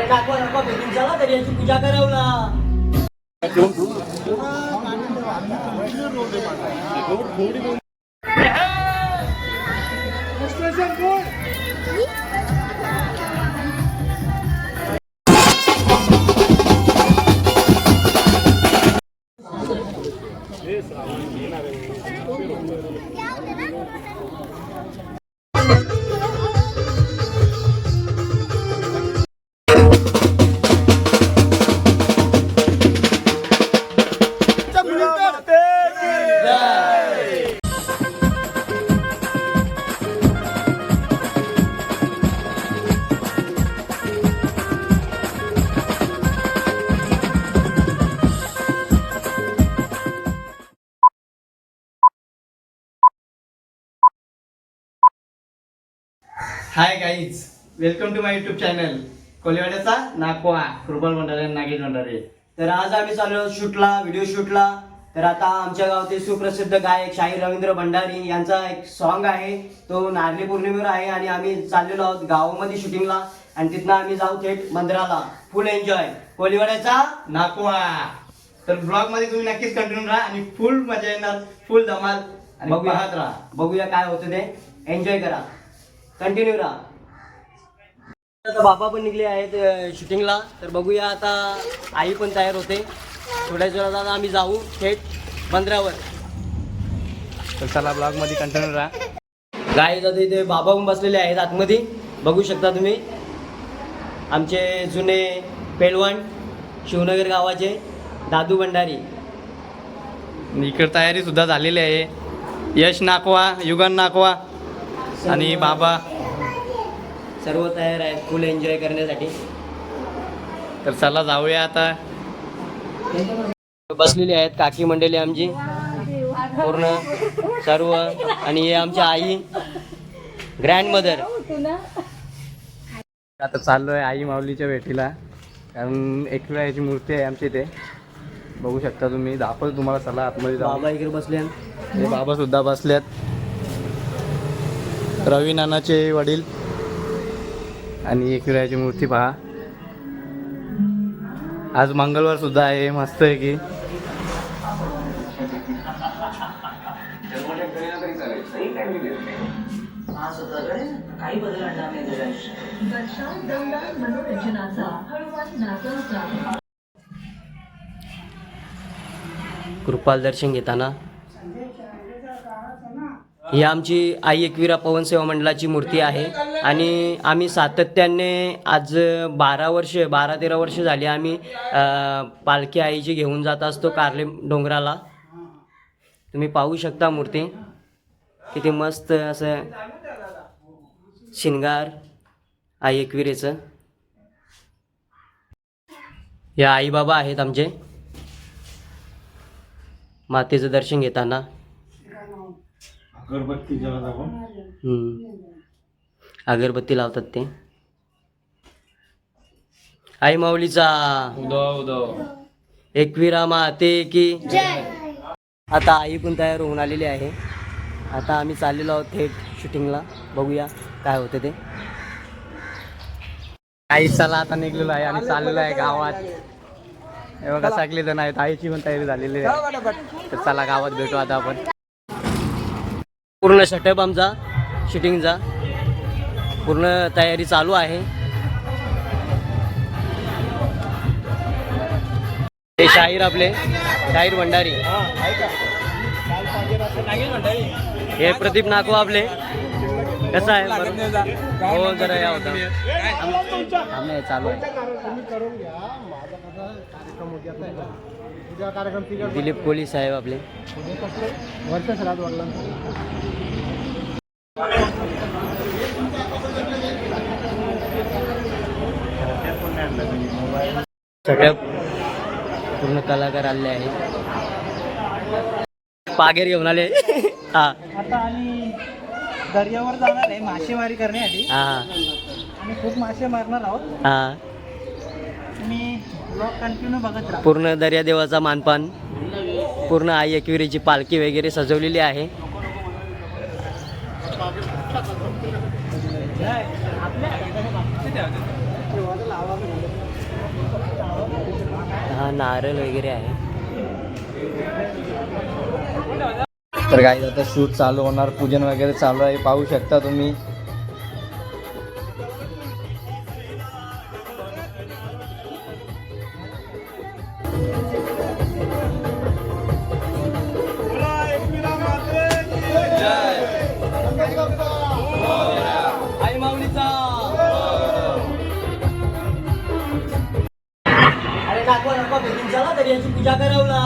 अरे नको नको भेटून चला तरी याची पूजा करावला. Hi guys, welcome to my YouTube channel कोलीवाड्याचा नाकवा कृपाल भंडारे नागेश भंडारे. तर आज आम्ही चाललो शूटला, व्हिडिओ शूटला. तर आता आमच्या गावातील सुप्रसिद्ध गायक शाहीर रवींद्र भंडारी यांचा एक सॉन्ग आहे, तो नारळी पौर्णिमेवर आहे आणि आम्ही चाललेलो आहोत गावामध्ये शूटिंगला आणि तिथनं आम्ही जाऊ थेट मंदिराला. फुल एन्जॉय कोलीवाड्याचा नाकवा. तर ब्लॉग मध्ये तुम्ही नक्कीच कंटिन्यू राहा आणि फुल मजा येणार, फुल धमाल आणि पाहत राहा. बघूया काय होतं ते. एन्जॉय करा, कंटिन्यू राहा. आता बाबा पण निघले आहेत शूटिंगला. तर बघूया आता. आई पण तयार होते. थोड्याच वेळात आता आम्ही जाऊ थेट मंदिरावर. तर चला ब्लॉग मध्ये कंटिन्यू राहा. गाईज आता इथे बाबा पण बसलेले आहेत आतमध्ये, बघू शकता तुम्ही. आमचे जुने पेलवण शिवनगर गावाचे दादू भंडारी. इकडे तयारी सुद्धा झालेली आहे. यश नाकवा, युगन नाकवा आणि बाबा सर्व तयार आहेत फुल एन्जॉय करण्यासाठी. तर चला जाऊया आता. बसलेली आहेत काकी मंडळी आमची पूर्ण सर्व. आणि हे आमची आई, ग्रँड मदर. आता चाललोय आई माऊलीच्या भेटीला, कारण एकविरा याची मूर्ती आहे आमच्या इथे, बघू शकता तुम्ही. दाखवतो तुम्हाला. चला आतमध्ये जाऊ. बाबा इकडे बसले. हे बाबा सुद्धा बसल्यात, रवी नानाचे वडील. आणि एकविराची मूर्ती पहा. आज मंगळवार सुद्धा आहे, मस्त आहे की. कृपाल दर्शन घेताना ही आमची आई एकविरा पवन सेवा मंडळाची मूर्ती आहे. आणि आम्ही सातत्याने आज 12-13 वर्ष झाली आम्ही पालखी आईची घेऊन जात असतो कार्ले डोंगराला. तुम्ही पाहू शकता मूर्ती किती मस्त असं शिंगार आई एकविरेचं. या आई बाबा आहेत आमचे. मातेचं दर्शन घेताना अगरबत्ती लावतात ते. आई माऊलीचा एकविरा माते की जय. आता आई पण तयार होऊन आलेली आहे. आता आम्ही चाललेलो आहोत थेट शूटिंगला. बघूया काय होतं ते. आई चला आता निघलेलो आहे आणि चाललेलो आहे गावात. हे बघा सगळे जण आहेत. आईची पण तयारी झालेली आहे. तर चला गावात भेटू आता आपण. पूर्ण सेटअप आमचा शूटिंगचा पूर्ण तयारी चालू आहे. हे शाहीर आपले शाहीर भंडारी. हे प्रदीप नाकवा आपले. कसं आहे? हो जरा या होता. आम्ही चालू आहे. दिलीप कोहली साहेब आपले. सेटअप पूर्ण कलाकार आले आहे. पागेर घेऊन आले. हा आता आम्ही दर्यावर जाणार आहे मासेमारी करण्यासाठी. हा आणि खूप मासे मारणार आहोत. हा तुम्ही ब्लॉग कंटिन्यू बघत राहा. पूर्ण दर्यादेवाचा मानपान, पूर्ण आई एकविरीची पालखी वगैरे सजवलेली आहे. हा नारळ वगैरे आहे. तर काही आता शूट चालू होणार, पूजन वगैरे चालू आहे, पाहू शकता तुम्ही. आई माऊलीचा. अरे नको नको भेटून चला तरी याची पूजा करावला.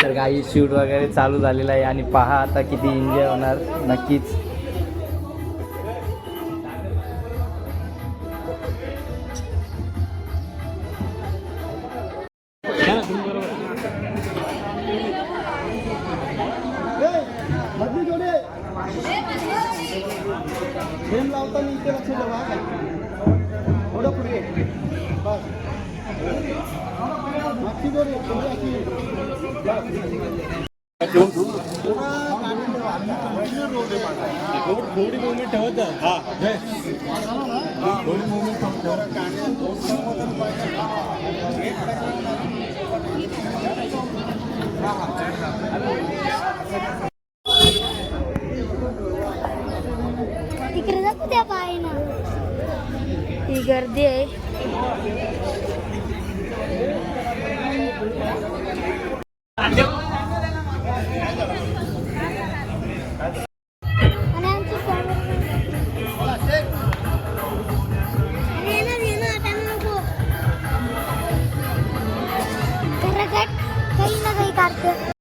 तर काही शूट वगैरे चालू झालेलं आहे आणि पहा आता किती एन्जॉय होणार नक्कीच. लावताना इथे लक्ष ठेवा. थोडं पुढे बस. मागची दोरी थोडी मुवमेंट ठेवत हा थोडी मुवमेंट तिकडे जातो त्या पायीना. ही गर्दी आहे. आणि आमची काही ना काही काढते.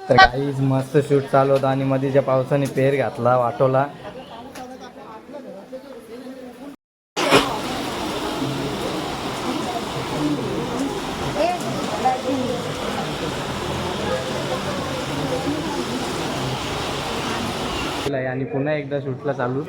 तर काहीच मस्त शूट चालू होतं आणि मध्येच्या पावसाने पेर घातला वाटोला. आणि पुन्हा एकदा शूटला चालू.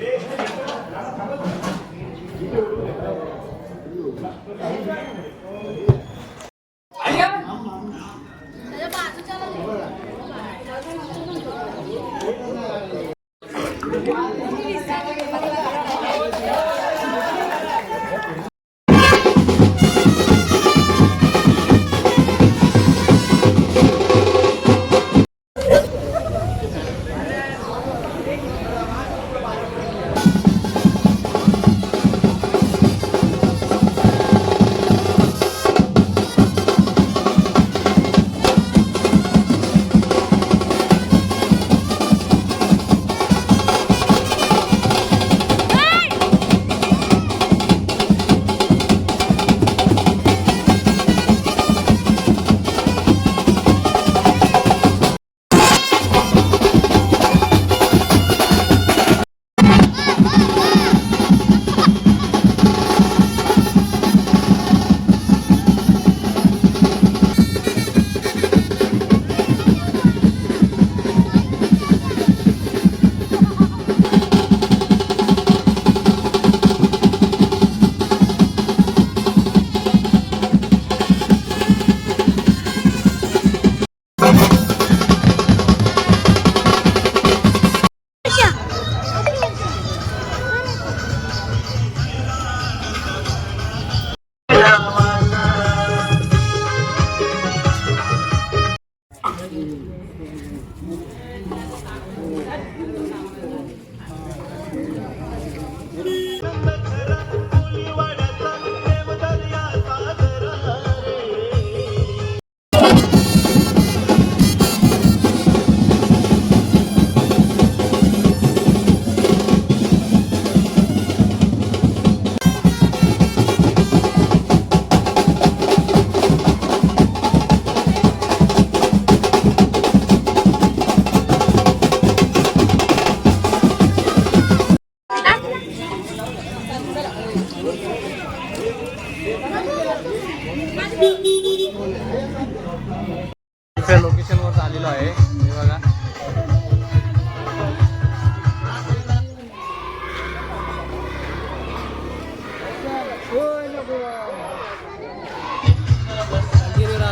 दुसऱ्या लोकेशनवर आलेलो आहे हे बघा.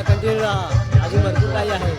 कंटिन्यू राहा, अजून भरपूर काही आहे.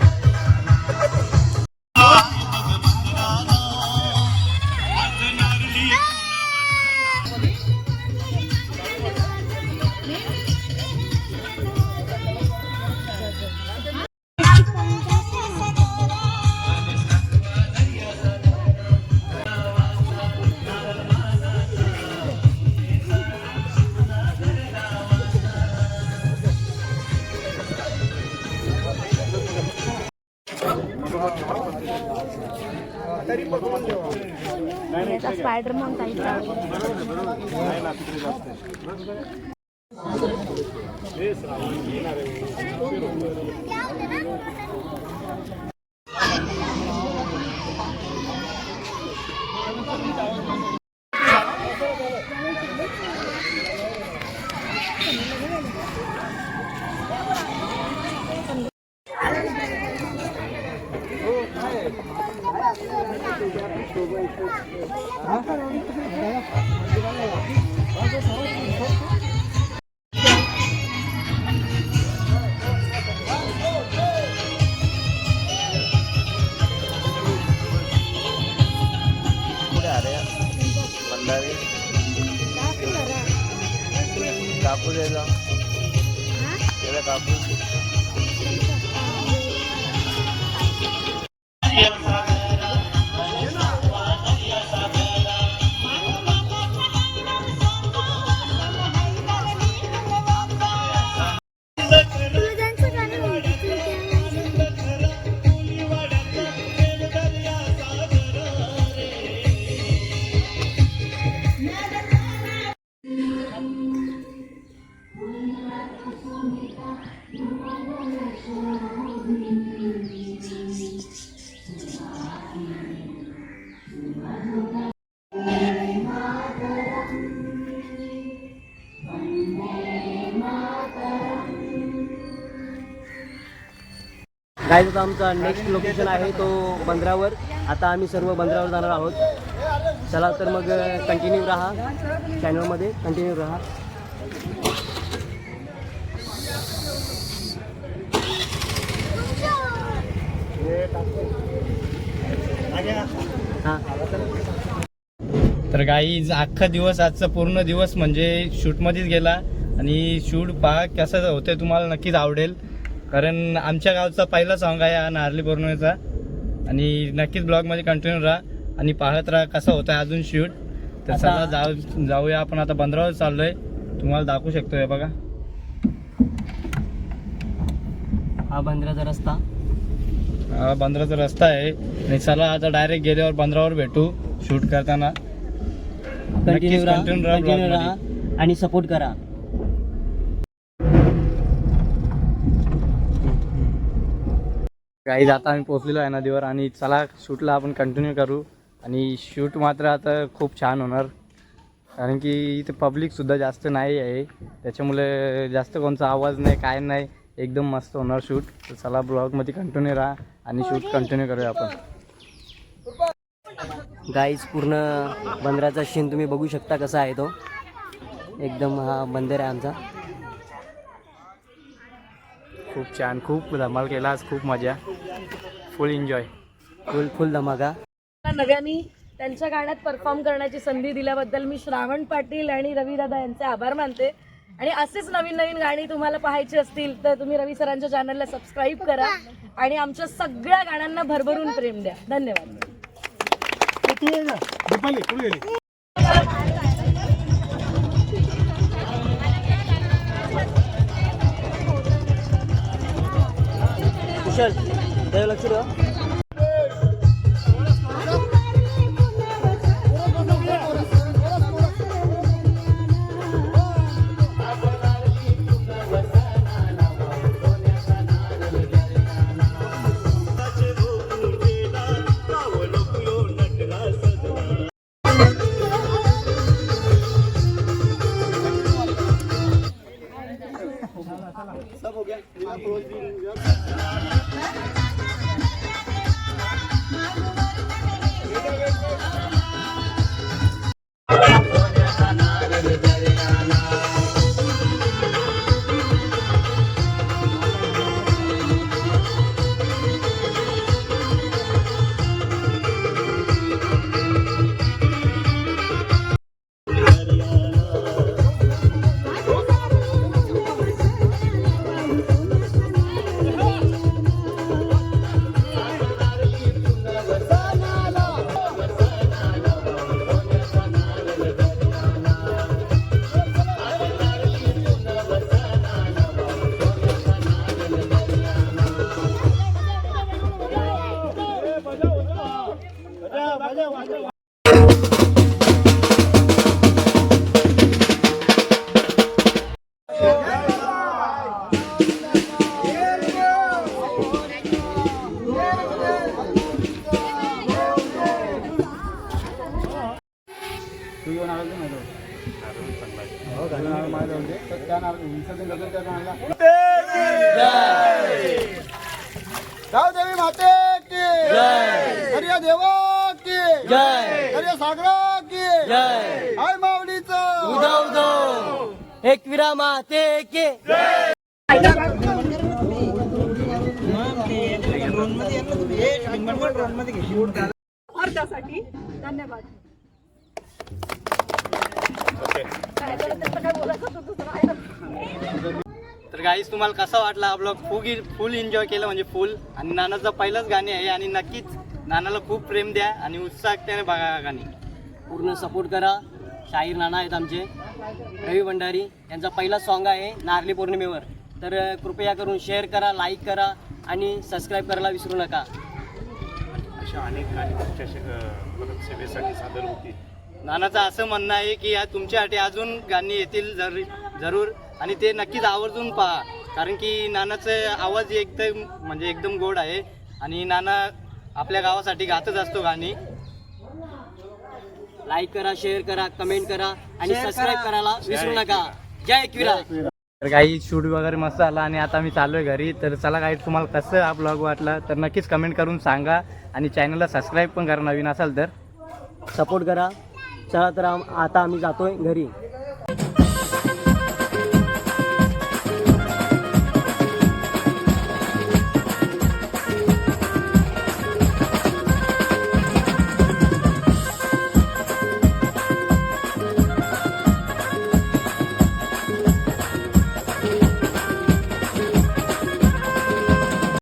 स्पायडरमॅन जायचा. कापूस यायचा त्याला कापूस काय आता आमचा नेक्स्ट लोकेशन आहे तो बंदरावर. आता आम्ही सर्व बंदरावर जाणार आहोत. चला तर मग कंटिन्यू राहा, चॅनलमध्ये कंटिन्यू राहा. हां तर गाईज अख्खा दिवस आजचा पूर्ण दिवस म्हणजे शूटमध्येच गेला आणि शूट पहा कसं होतं तुम्हाला नक्कीच आवडेल. कारण आमच्या गावचा पहिला सॉन्ग आहे हा नारळी पौर्णिमेचा आणि नक्कीच ब्लॉगमध्ये कंटिन्यू राहा आणि पाहत राहा कसं होतं अजून शूट. तर चला जाऊया आपण आता बंदरावर चाललोय, तुम्हाला दाखवू शकतो हे बघा हा बंदराचा रस्ता. हा बंदराचा रस्ता आहे आणि चला आता डायरेक्ट गेल्यावर बंदरावर भेटू शूट करताना. कंटिन्यू राहा, कंटिन्यू राहा कंटिन्यू vlog राहा आणि सपोर्ट करा. काही आता आम्ही पोहोचलेलो आहे नदीवर आणि चला शूटला आपण कंटिन्यू करू. आणि शूट मात्र आता खूप छान होणार कारण की इथे पब्लिकसुद्धा जास्त नाही आहे, त्याच्यामुळे जास्त कोणचा आवाज नाही काय नाही, एकदम मस्त होणार शूट. तर चला ब्लॉगमध्ये कंटिन्यू राहा आणि शूट कंटिन्यू करूया आपण. गाईज पूर्ण बंदराचा सीन तुम्ही बघू शकता कसा आहे तो. एकदम हा बंदर आहे आमचा. खूप छान, खूप धमाल केला आज, खूप मजा, फुल एन्जॉय, फुल धमाका. नव्याने त्यांच्या गाण्यात परफॉर्म करण्याची संधी दिल्याबद्दल मी श्रावण पाटील आणि रवी दादा यांचे आभार मानते. आणि असेच नवीन नवीन गाणी तुम्हाला पाहायची असतील तर तुम्ही रवी सरांच्या चॅनलला सबस्क्राईब करा आणि आमच्या सगळ्या गाण्यांना भरभरून प्रेम द्या. धन्यवाद. कुशल त्याला लक्ष ठेवा. सब हो गया. गावदेवी माते की हरिया देवा की हरिया सागरा की आई माऊलीचं उदो उदो एकविरा माते के त्यासाठी धन्यवाद. काय तर त्याचं काय बोलायचं होतं दुसरं आहे. तर गाईस तुम्हाला कसा वाटला हा ब्लॉग? फुल एन्जॉय केलं म्हणजे फुल. आणि नानाचं पहिलंच गाणे आहे आणि नक्कीच नानाला खूप प्रेम द्या आणि उत्साहाने बघा गाणी. पूर्ण सपोर्ट करा. शाहीर नाना आहेत आमचे, रवी भंडारी यांचा पहिला सॉन्ग आहे नारळी पौर्णिमेवर. तर कृपया करून शेअर करा, लाईक करा आणि सबस्क्राईब करायला विसरू नका. अशा अनेक गाणी तुमच्या परत सेवेसाठी सादर होती. नानाचं असं म्हणणं आहे की या तुमच्यासाठी अजून गाणी येतील जरूर आणि ते नक्कीच आवर्जून पहा. कारण की नानाचं आवाज एकदम म्हणजे एकदम गोड आहे आणि नाना आपल्या गावासाठी गातच असतो गाणी. लाईक करा, शेअर करा, कमेंट करा आणि सबस्क्राईब करायला विसरू नका. जय एकविरा. तर काही शूट वगैरे मस्त आला आणि आता मी चालू आहे घरी. तर चला काही तुम्हाला कसं हा ब्लॉग वाटला तर नक्कीच कमेंट करून सांगा आणि चॅनलला सबस्क्राईब पण करा नवीन असाल तर. सपोर्ट करा. चला तर आता आम्ही जातोय घरी.